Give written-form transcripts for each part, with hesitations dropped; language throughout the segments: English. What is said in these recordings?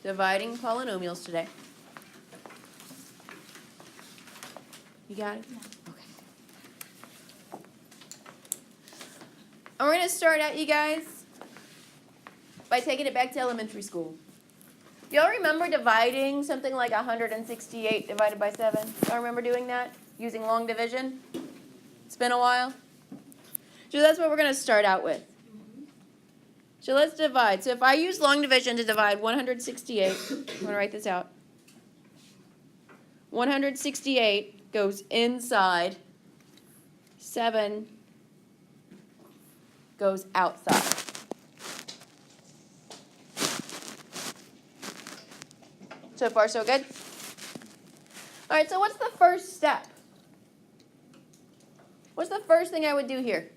dividing polynomials today. You got it? Yeah. Okay. And we're going to start out, you guys, by taking it back to elementary school. Y'all remember dividing something like 168 divided by 7? Y'all remember doing that? Using long division? It's been a while. So that's what we're going to start out with. So let's divide. So if I use long division to divide 168, I'm going to write this out. 168 goes inside. 7 goes outside. So far, so good? All right, so what's the first step? What's the first thing I would do here?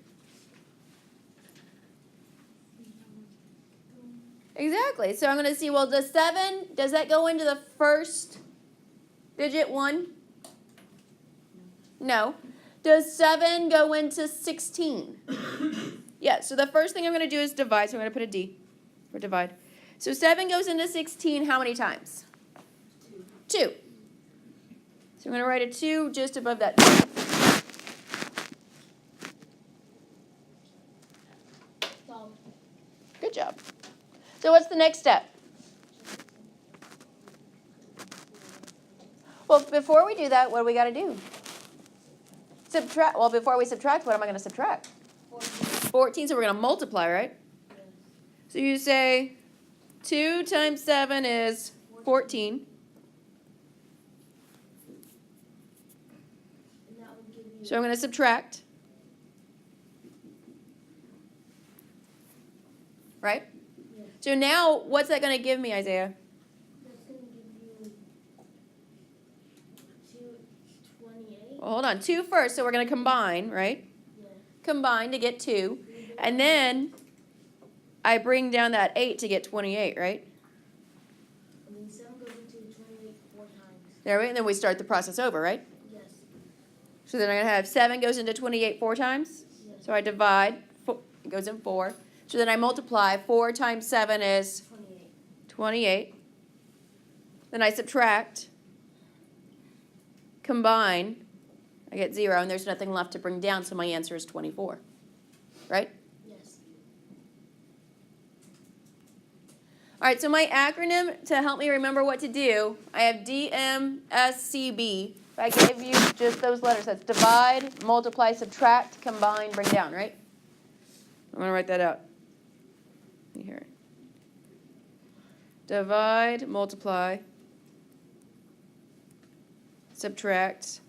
Exactly. So I'm going to see, well, does that go into the first digit 1? No. Does 7 go into 16? Yeah, so the first thing I'm going to do is divide, so I'm going to put a D for divide. So 7 goes into 16 how many times? 2. So I'm going to write a 2 just above that 2. Good job. So what's the next step? Well, before we do that, what do we got to do? Subtract. Well, before we subtract, what am I going to subtract? 14, so we're going to multiply, right? Yes. So you say 2 times 7 is 14. And that would give you So I'm going to subtract. Right? yes. So now, what's that going to give me, Isaiah? That's going to give you 228. Well, hold on. 2 first, so we're going to combine, right? Yeah. Combine to get 2. And then I bring down that 8 to get 28, right? And then 7 goes into 28 4 times. There we, and then we start the process over, right? Yes. So then I'm going to have 7 goes into 28 4 times. Yes. So I divide, it goes in 4. So then I multiply. 4 times 7 is 28. 28. Then I subtract. Combine. I get 0, and there's nothing left to bring down, so my answer is 24. Right? Yes. All right, so my acronym to help me remember what to do, I have DMSCB. If I gave you just those letters, that's divide, multiply, subtract, combine, bring down, right? I'm going to write that out. Let me hear it. Divide, multiply, subtract,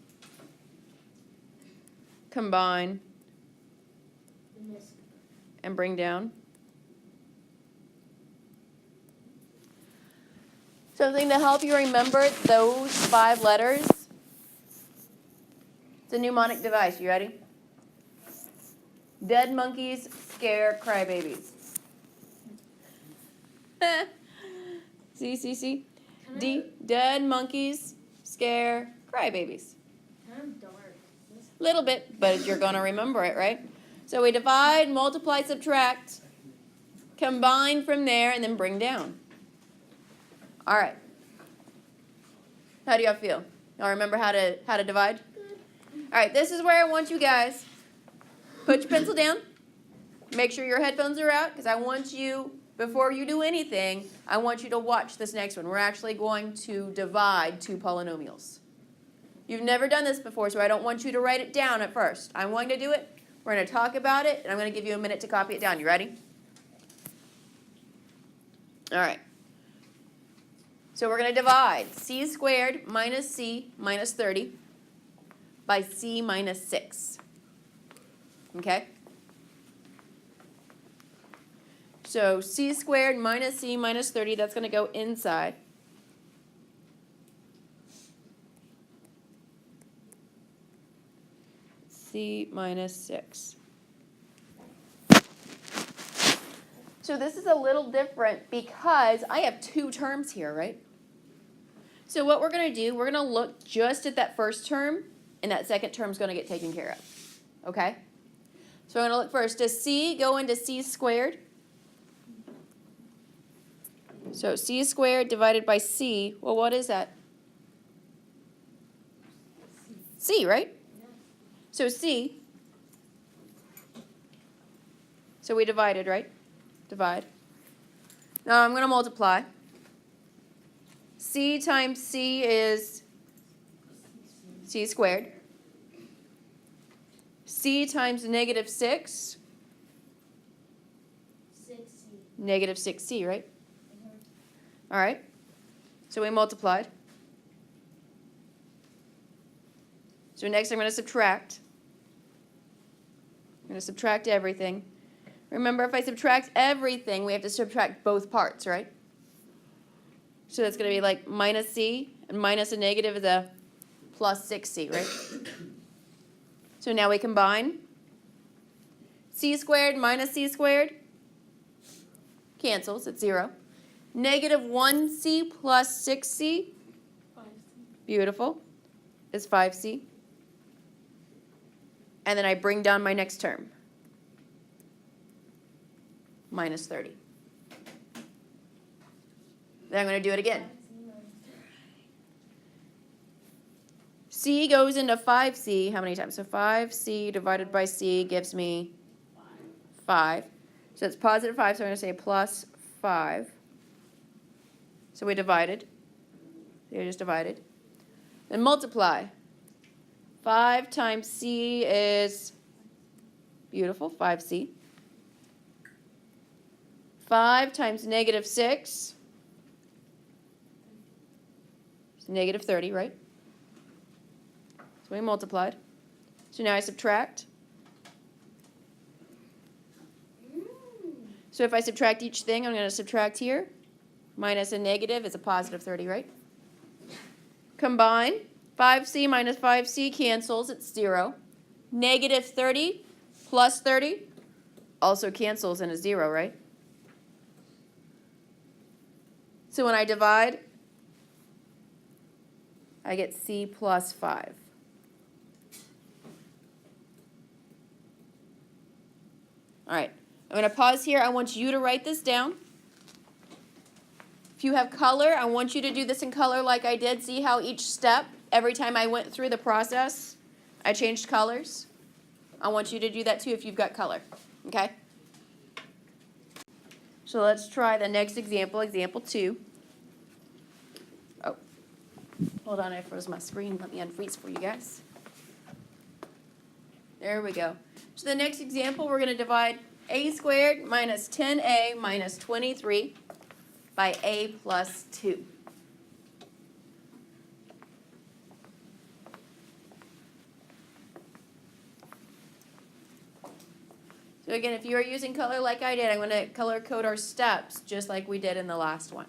combine, And this. and bring down. Something to help you remember those 5 letters. It's a mnemonic device. You ready? Dead monkeys scare crybabies. See? D. Dead monkeys scare crybabies. Kind of dark. Little bit, but you're going to remember it, right? So we divide, multiply, subtract, combine from there, and then bring down. All right. How do y'all feel? Y'all remember how to divide? Good. All right, this is where I want you guys. Put your pencil down. Make sure your headphones are out, because I want you, before you do anything, I want you to watch this next one. We're actually going to divide 2 polynomials. You've never done this before, so I don't want you to write it down at first. I'm going to do it. We're going to talk about it, and I'm going to give you a minute to copy it down. You ready? All right. So we're going to divide c squared minus c minus 30 by c minus 6. Okay? So c squared minus c minus 30, that's going to go inside. C minus 6. So this is a little different because I have 2 terms here, right? So what we're going to do, we're going to look just at that first term, and that second term is going to get taken care of. Okay? So we're going to look first. Does c go into c squared? So c squared divided by c, well, what is that? C, right? Yeah. So c, so we divided, right? Divide. Now I'm going to multiply. C times c is c squared. C times negative 6, 6C. negative 6c, right? Mhm. All right. So we multiplied. So next I'm going to subtract. I'm going to subtract everything. Remember, if I subtract everything, we have to subtract both parts, right? So that's going to be like minus c, and minus a negative is a plus 6c, right? So now we combine. C squared minus c squared cancels, it's 0. Negative 1c plus 6c, 5C. beautiful, is 5c. And then I bring down my next term, minus 30. Then I'm going to do it again. 5C minus C goes into 5c how many times? So 5c divided by c gives me 5. So it's positive 5, so I'm going to say plus 5. So we divided. They just divided. Then multiply. 5 times c is, beautiful, 5c. 5 times negative 6 is negative 30, right? So we multiplied. So now I subtract. So if I subtract each thing, I'm going to subtract here. Minus a negative is a positive 30, right? Combine. 5c minus 5c cancels, it's 0. Negative 30 plus 30 also cancels and is 0, right? So when I divide, I get c plus 5. All right, I'm going to pause here. I want you to write this down. If you have color, I want you to do this in color like I did. See how each step, every time I went through the process, I changed colors? I want you to do that too if you've got color, okay? So let's try the next example, example 2. Oh, hold on, I froze my screen. Let me unfreeze for you guys. There we go. So the next example, we're going to divide a squared minus 10a minus 23 by a plus 2. So again, if you are using color like I did, I'm going to color code our steps just like we did in the last one.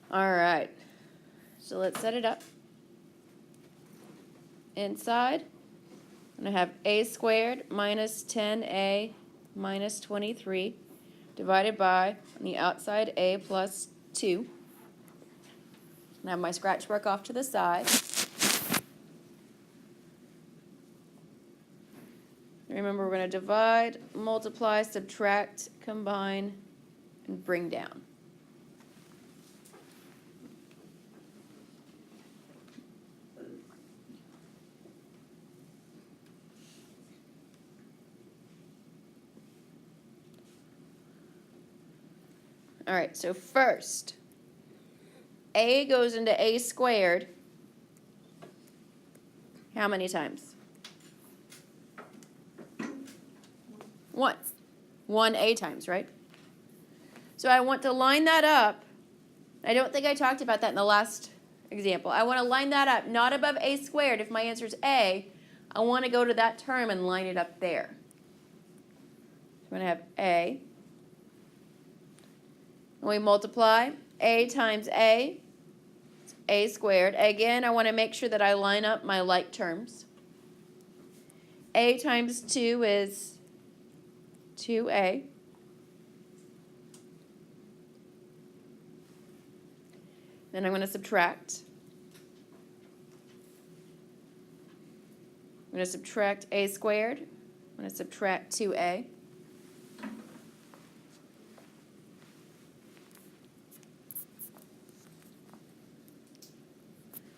All right, so let's set it up. Inside, I'm going to have a squared minus 10a minus 23 divided by, on the outside, a plus 2. And I have my scratch mark off to the side. Remember, we're going to divide, multiply, subtract, combine, and bring down. All right, so first, a goes into a squared how many times? Once. 1a times, right? So I want to line that up. I don't think I talked about that in the last example. I want to line that up, not above a squared. If my answer is a, I want to go to that term and line it up there. So I'm going to have a. And we multiply a times a squared. Again, I want to make sure that I line up my like terms. A times 2 is 2a. Then I'm going to subtract. going to subtract a squared. I'm going to subtract 2a.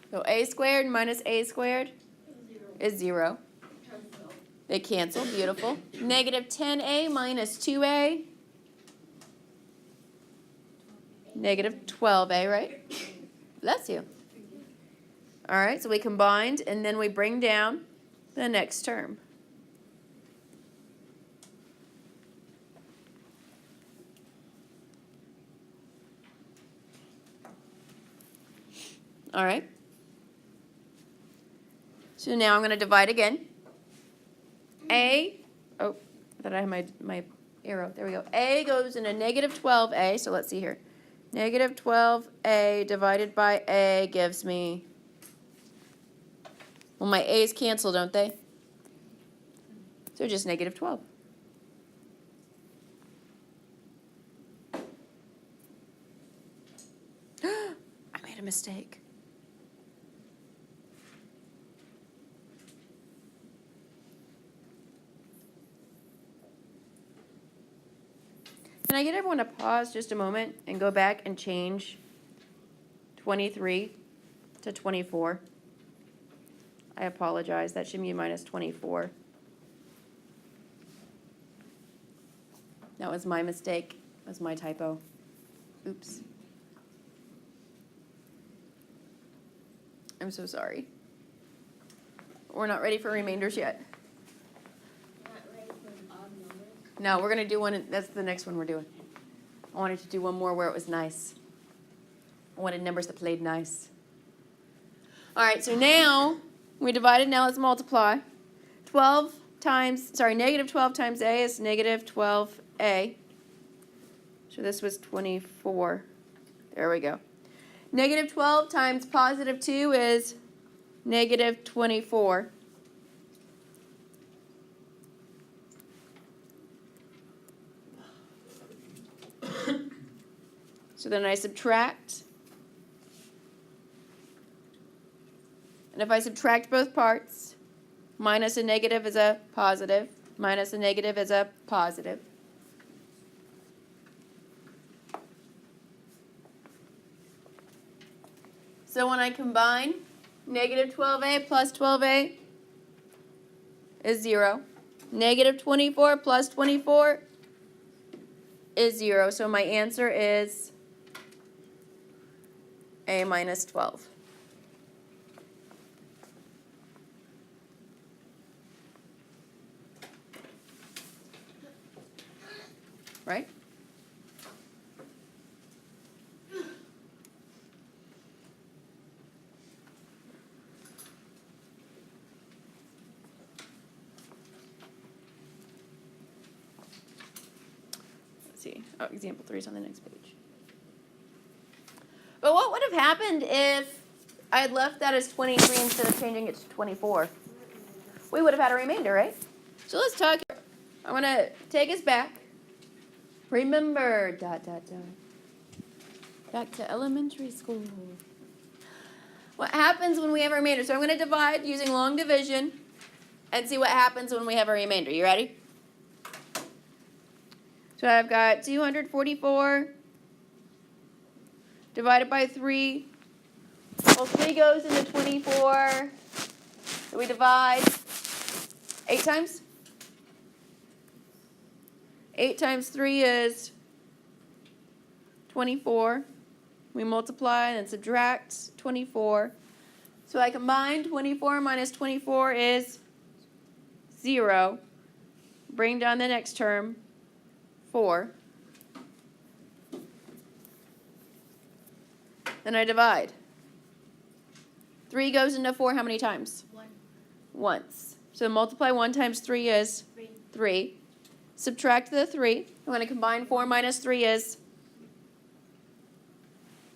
So a squared minus a squared is 0. They cancel. Beautiful. Negative 10a minus 2a. Negative 12a, right? Bless you. All right, so we combined, and then we bring down the next term. All right. So now I'm going to divide again. A, oh, I thought I had my arrow. There we go. A goes into negative 12a, so let's see here. Negative 12a divided by a gives me, well, my a's cancel, don't they? So just negative 12. I made a mistake. Can I get everyone to pause just a moment and go back and change 23 to 24? I apologize. That should be minus 24. That was my mistake. That was my typo. Oops. I'm so sorry. We're not ready for remainders yet. Not ready for an odd number. No, we're going to do one. That's the next one we're doing. I wanted to do one more where it was nice. I wanted numbers that played nice. All right, so now we divided. Now let's multiply. Negative 12 times a is negative 12a. So this was 24. There we go. Negative 12 times positive 2 is negative 24. So then I subtract. And if I subtract both parts, minus a negative is a positive, minus a negative is a positive. So when I combine, negative 12a plus 12a is 0. Negative 24 plus 24 is 0. So my answer is a minus 12. Right? Let's see. Oh, example 3 is on the next page. But what would have happened if I had left that as 23 instead of changing it to 24? We would have had a remainder, right? So let's talk. I want to take us back. Remember, ... Back to elementary school. What happens when we have a remainder? So I'm going to divide using long division and see what happens when we have a remainder. You ready? So I've got 244 divided by 3. Well, 3 goes into 24. So we divide 8 times. 8 times 3 is 24. We multiply and subtract 24. So I combine 24 minus 24 is 0. Bring down the next term, 4. Then I divide. 3 goes into 4 how many times? 1. Once. So multiply 1 times 3 is 3. 3. Subtract the 3. I'm going to combine 4 minus 3 is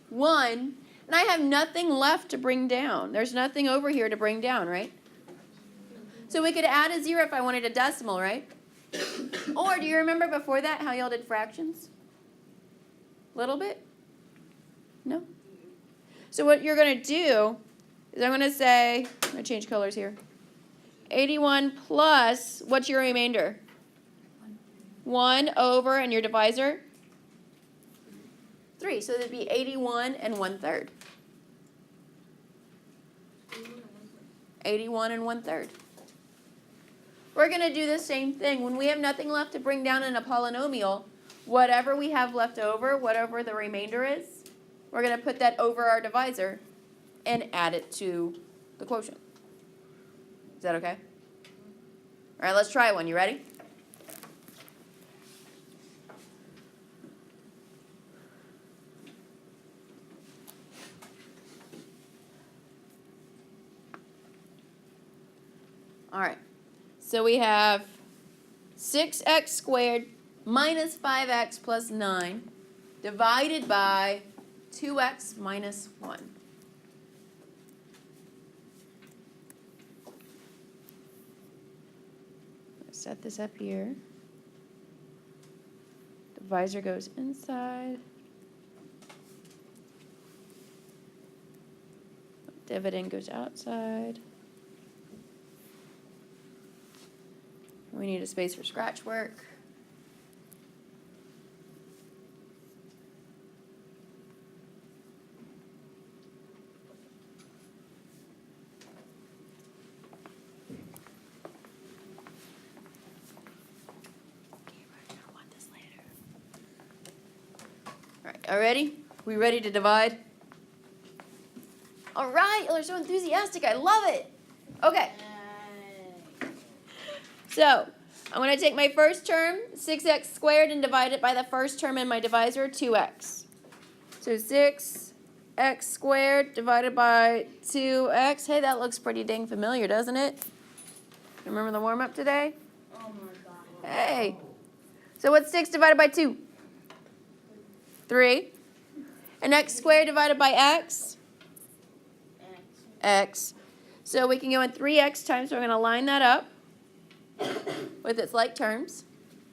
1. And I have nothing left to bring down. There's nothing over here to bring down, right? So we could add a 0 if I wanted a decimal, right? Or do you remember before that how y'all did fractions? Little bit? No? So what you're going to do is I'm going to say, I'm going to change colors here. 81 plus, what's your remainder? 1 over, and your divisor? 3. So that'd be 81 and 1/3. 81 and 1/3. We're going to do the same thing. When we have nothing left to bring down in a polynomial, whatever we have left over, whatever the remainder is, we're going to put that over our divisor and add it to the quotient. Is that okay? All right, let's try one. You ready? All right. So we have 6x squared minus 5x plus 9 divided by 2x minus 1. Set this up here. Divisor goes inside. Dividend goes outside. We need a space for scratch work. All right, all ready? We ready to divide? All right, you're so enthusiastic. I love it. Okay. So, I'm going to take my first term, 6x squared, and divide it by the first term in my divisor, 2x. So 6x squared divided by 2x. Hey, that looks pretty dang familiar, doesn't it? Remember the warm-up today? Oh my God. Hey. So what's 6 divided by 2? 3. And x squared divided by x? X. So we can go in 3x times, so we're going to line that up with its like terms.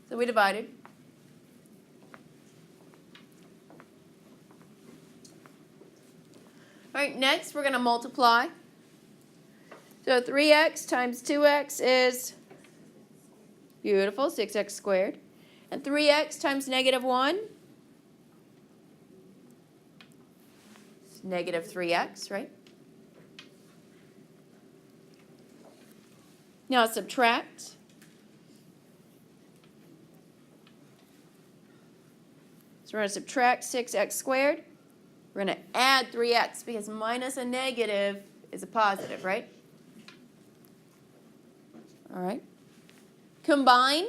So we divided. All right, next we're going to multiply. So 3x times 2x is, beautiful, 6x squared. And 3x times negative 1 is negative 3x, right? Now subtract. So we're going to subtract 6x squared. We're going to add 3x because minus a negative is a positive, right? All right. Combine.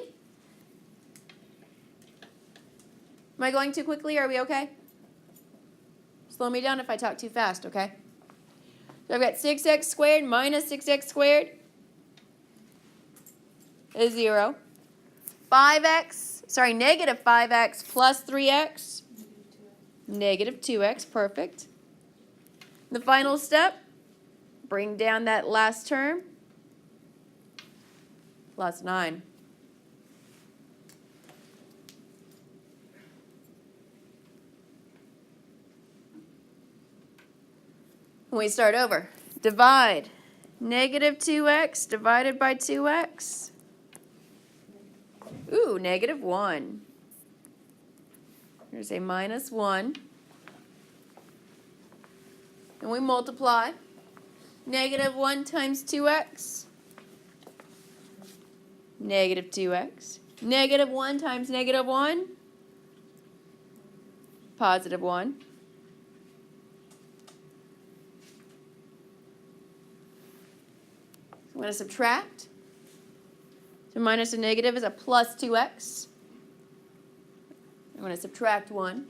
Am I going too quickly? Are we okay? Slow me down if I talk too fast, okay? So I've got 6x squared minus 6x squared is 0. Negative 5x plus 3x, negative 2x, perfect. The final step, bring down that last term, plus 9. When we start over, divide negative 2x divided by 2x. Ooh, negative 1. We're going to say minus 1. And we multiply. Negative 1 times 2x. Negative 2x. Negative 1 times negative 1. Positive 1. So I'm going to subtract. So minus a negative is a plus 2x. I'm going to subtract 1.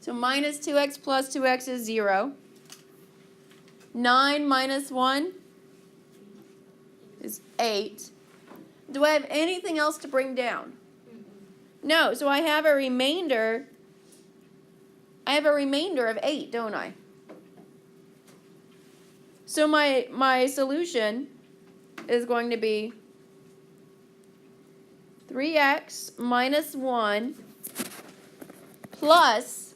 So minus 2x plus 2x is 0. 9 minus 1 is 8. Do I have anything else to bring down? No, so I have a remainder. I have a remainder of 8, don't I? So my solution is going to be 3x minus 1 plus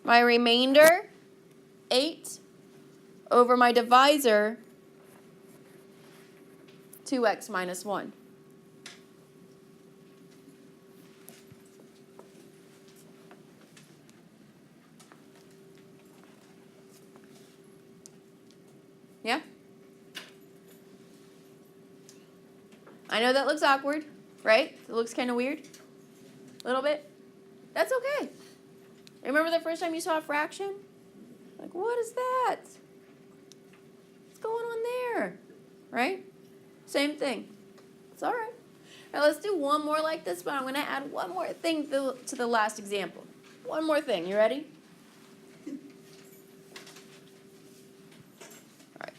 my remainder, 8, over my divisor, 2x minus 1. Yeah? I know that looks awkward, right? It looks kind of weird. A little bit. That's okay. Remember the first time you saw a fraction? Like, what is that? What's going on there? Right? Same thing. It's all right. Now let's do one more like this, but I'm going to add one more thing to the last example. One more thing. You ready? All right.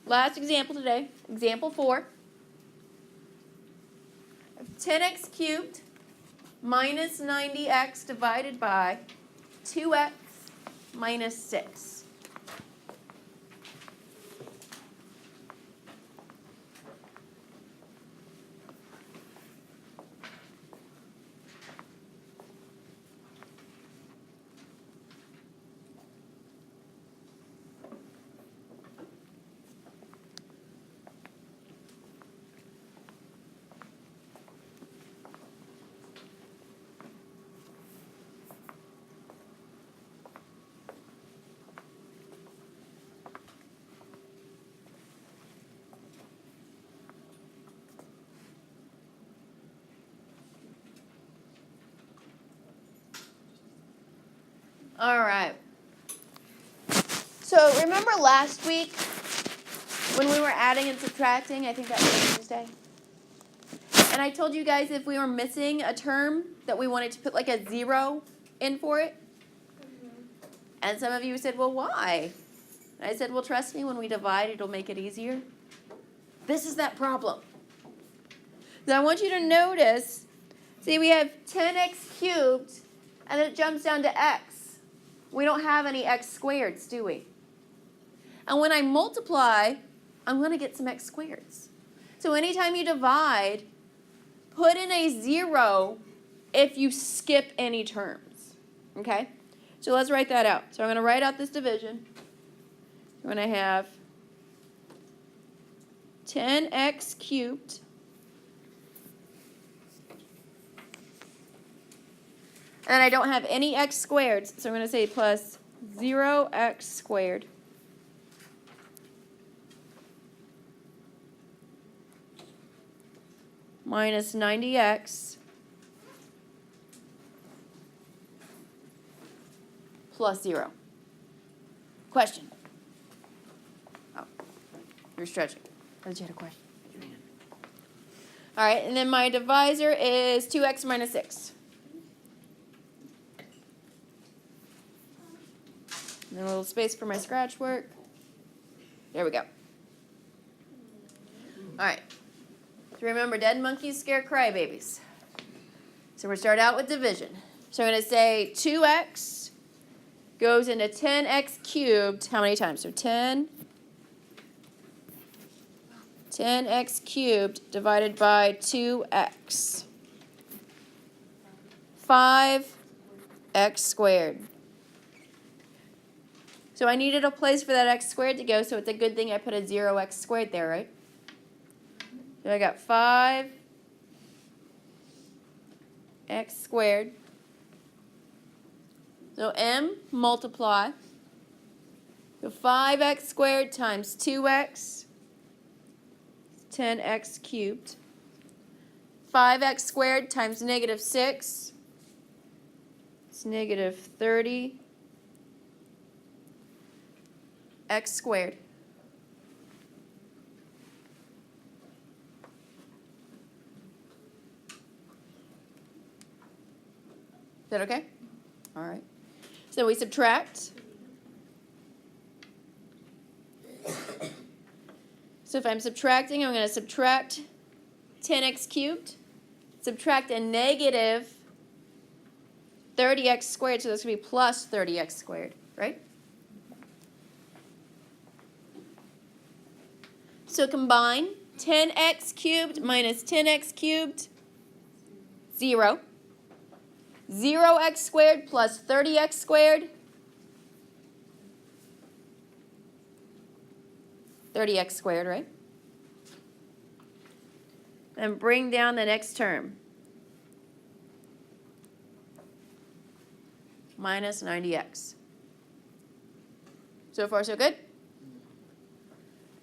Last example today. Example 4. 10x cubed minus 90x divided by 2x minus 6. All right. So remember last week when we were adding and subtracting? I think that was Tuesday. And I told you guys if we were missing a term that we wanted to put like a 0 in for it. And some of you said, well, why? And I said, well, trust me, when we divide, it'll make it easier. This is that problem. So I want you to notice, see, we have 10x cubed, and then it jumps down to x. We don't have any x squareds, do we? And when I multiply, I'm going to get some x squareds. So anytime you divide, put in a 0 if you skip any terms. Okay? So let's write that out. So I'm going to write out this division. I'm going to have 10x cubed and I don't have any x squared, so I'm going to say plus 0x squared minus 90x plus 0. Question? Oh, you're stretching. I thought you had a question. All right, and then my divisor is 2x minus 6. And then a little space for my scratch work. There we go. All right. So remember, dead monkeys scare crybabies. So we're start out with division. So I'm going to say 2x goes into 10x cubed. How many times? So 10x cubed divided by 2x. 5x squared. So I needed a place for that x squared to go, so it's a good thing I put a 0x squared there, right? So I got 5x squared. So m multiply. So 5x squared times 2x, 10x cubed. 5x squared times negative 6, it's negative 30. X squared. Is that okay? All right. So we subtract. So if I'm subtracting, I'm going to subtract 10x cubed, subtract a negative 30x squared, so that's going to be plus 30x squared, right? So combine 10x cubed minus 10x cubed, 0. 0x squared plus 30x squared, 30x squared, right? And bring down the next term. Minus 90x. So far, so good?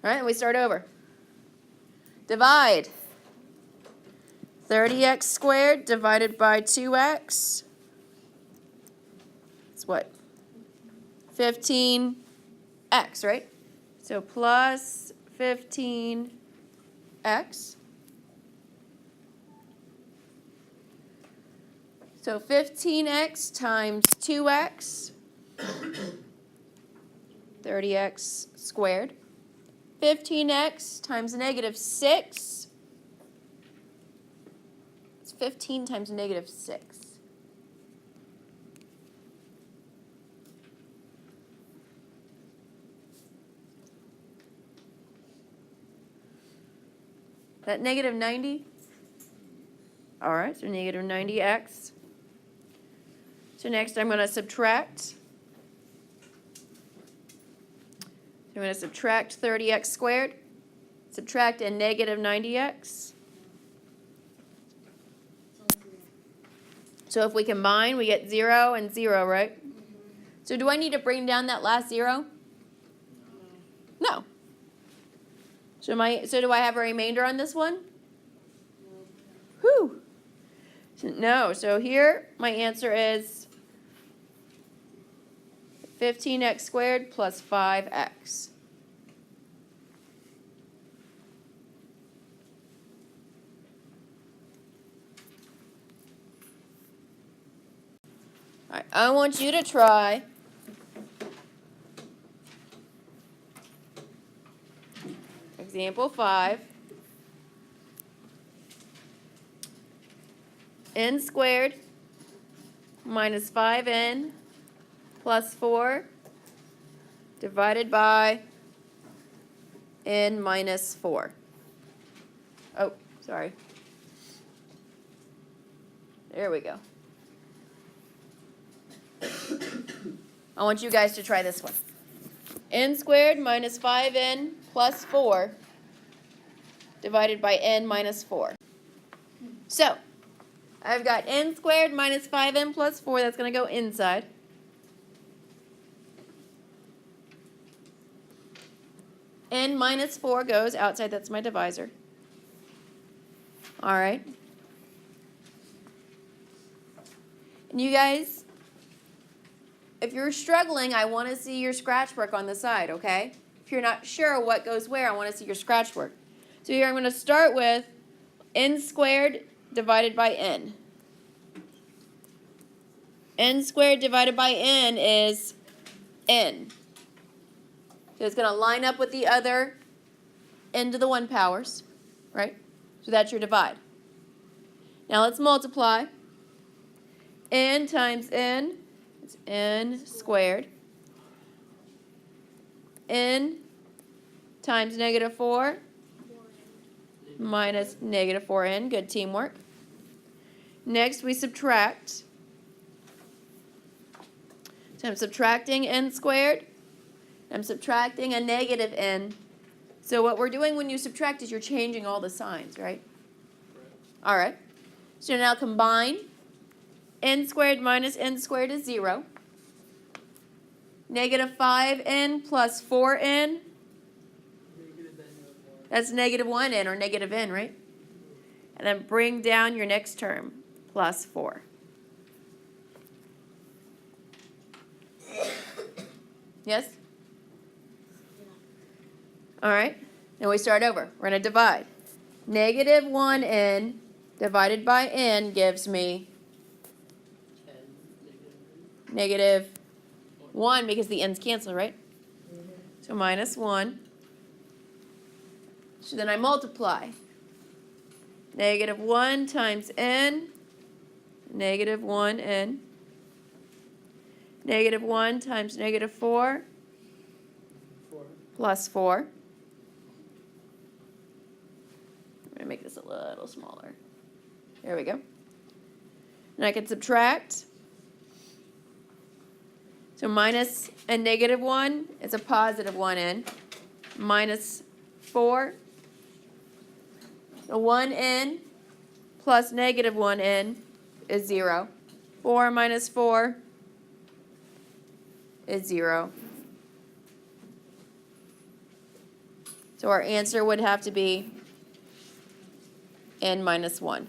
All right, and we start over. Divide. 30x squared divided by 2x. It's what? 15x, right? So plus 15x. So 15x times 2x, 30x squared. 15x times negative 6. It's 15 times negative 6. That negative 90? All right, so negative 90x. So next I'm going to subtract. I'm going to subtract 30x squared. Subtract a negative 90x. So if we combine, we get 0 and 0, right? So do I need to bring down that last 0? No. So do I have a remainder on this one? Whew. No. So here my answer is 15x squared plus 5x. All right, I want you to try example 5. N squared minus 5n plus 4 divided by n minus 4. Oh, sorry. There we go. I want you guys to try this one. N squared minus 5n plus 4 divided by n minus 4. So, I've got n squared minus 5n plus 4. That's going to go inside. N minus 4 goes outside. That's my divisor. All right. And you guys, if you're struggling, I want to see your scratch work on the side, okay? If you're not sure what goes where, I want to see your scratch work. So here I'm going to start with n squared divided by n. N squared divided by n is n. So it's going to line up with the other n to the 1 powers, right? So that's your divide. Now let's multiply. N times n is n squared. N times negative 4 minus negative 4n. Good teamwork. Next we subtract. So I'm subtracting n squared. I'm subtracting a negative n. So what we're doing when you subtract is you're changing all the signs, right? All right. So now combine. N squared minus n squared is 0. Negative 5n plus 4n. That's negative 1n or negative n, right? And then bring down your next term, plus 4. Yes? All right. Now we start over. We're going to divide. Negative 1n divided by n gives me negative 1 because the n's cancel, right? So minus 1. So then I multiply. Negative 1 times n, negative 1n. Negative 1 times negative 4, plus 4. I'm going to make this a little smaller. There we go. And I can subtract. So minus a negative 1 is a positive 1n. Minus 4. The 1n plus negative 1n is 0. 4 minus 4 is 0. So our answer would have to be n minus 1.